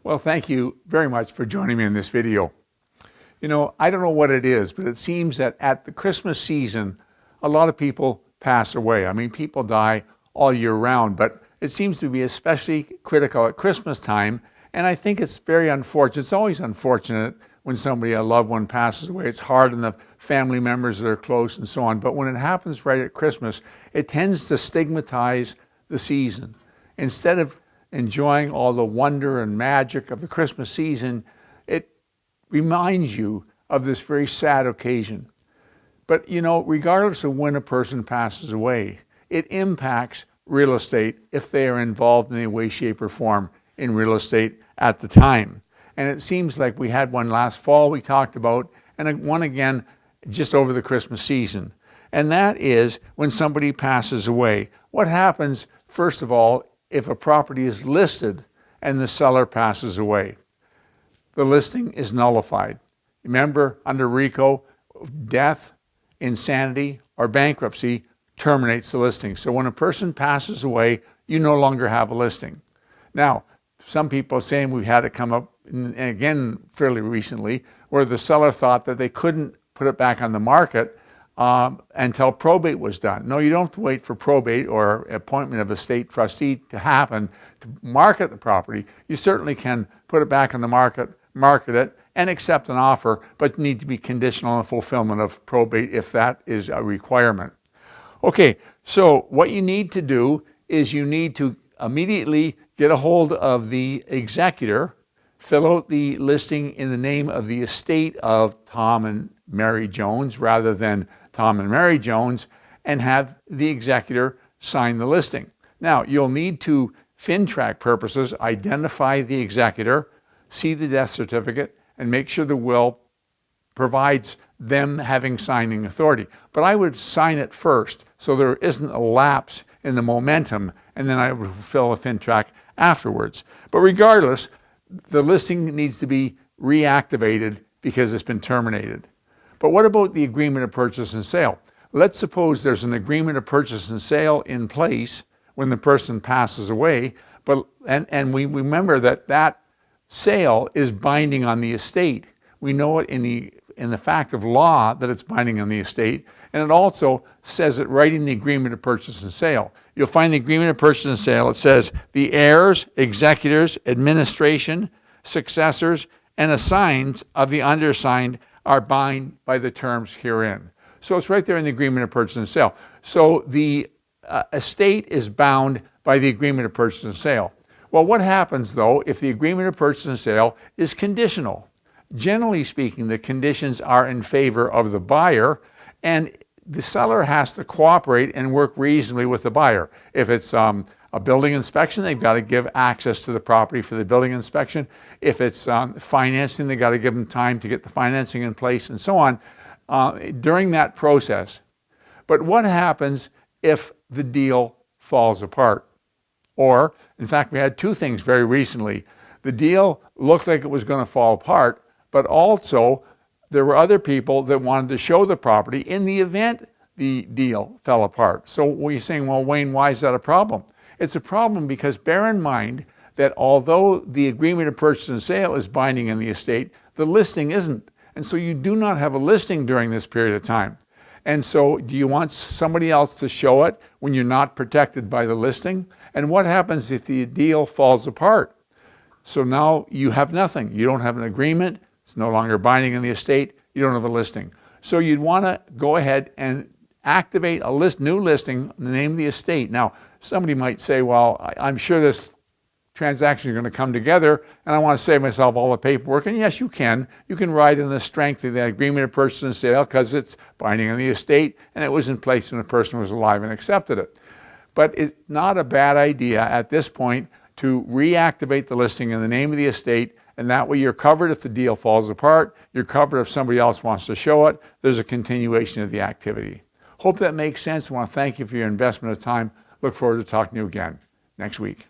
Well, thank you very much for joining me in this video. I don't know what it is, but it seems that at the Christmas season, a lot of people pass away. I mean, people die all year round, but it seems to be especially critical at Christmas time. And I think it's very unfortunate. It's always unfortunate when a loved one passes away. It's hard on the family members that are close and so on. But when it happens right at Christmas, it tends to stigmatize the season. Instead of enjoying all the wonder and magic of the Christmas season, it reminds you of this very sad occasion. But regardless of when a person passes away, it impacts real estate if they are involved in any way, shape, or form in real estate at the time. And it seems like we had one last fall we talked about, and one again just over the Christmas season. And that is when somebody passes away. What happens, first of all, if a property is listed and the seller passes away? The listing is nullified. Remember, under RICO, death, insanity, or bankruptcy terminates the listing. So when a person passes away, you no longer have a listing. Now, some people are saying we've had it come up again fairly recently, where the seller thought that they couldn't put it back on the market until probate was done. No, you don't have to wait for probate or appointment of a state trustee to happen to market the property. You certainly can put it back on the market it, and accept an offer, but need to be conditional on the fulfillment of probate if that is a requirement. Okay, so what you need to do is you need to immediately get a hold of the executor, fill out the listing in the name of the estate of Tom and Mary Jones rather than Tom and Mary Jones, and have the executor sign the listing. Now, you'll need to, FINTRAC purposes, identify the executor, see the death certificate, and make sure the will provides them having signing authority. But I would sign it first so there isn't a lapse in the momentum, and then I would fulfill a FINTRAC afterwards. But regardless, the listing needs to be reactivated because it's been terminated. But what about the agreement of purchase and sale? Let's suppose there's an agreement of purchase and sale in place when the person passes away, and we remember that sale is binding on the estate. We know it in the fact of law that it's binding on the estate, and it also says it right in the agreement of purchase and sale. You'll find the agreement of purchase and sale. It says the heirs, executors, administration, successors, and assigns of the undersigned are bound by the terms herein. So it's right there in the agreement of purchase and sale. So the estate is bound by the agreement of purchase and sale. Well, what happens, though, if the agreement of purchase and sale is conditional? Generally speaking, the conditions are in favor of the buyer, and the seller has to cooperate and work reasonably with the buyer. If it's a building inspection, they've got to give access to the property for the building inspection. If it's financing, they've got to give them time to get the financing in place and so on during that process. But what happens if the deal falls apart? Or, in fact, we had two things very recently. The deal looked like it was going to fall apart, but also there were other people that wanted to show the property in the event the deal fell apart. So we're saying, well, Wayne, why is that a problem? It's a problem because bear in mind that although the agreement of purchase and sale is binding in the estate, the listing isn't. And so you do not have a listing during this period of time. And so do you want somebody else to show it when you're not protected by the listing? And what happens if the deal falls apart? So now you have nothing. You don't have an agreement. It's no longer binding in the estate. You don't have a listing. So you'd want to go ahead and activate a new listing in the name of the estate. Now, somebody might say, well, I'm sure this transaction is going to come together, and I want to save myself all the paperwork. And yes, you can. You can ride in the strength of the agreement of purchase and sale because it's binding on the estate, and it was in place when the person was alive and accepted it. But it's not a bad idea at this point to reactivate the listing in the name of the estate, and that way you're covered if the deal falls apart. You're covered if somebody else wants to show it. There's a continuation of the activity. Hope that makes sense. I want to thank you for your investment of time. Look forward to talking to you again next week.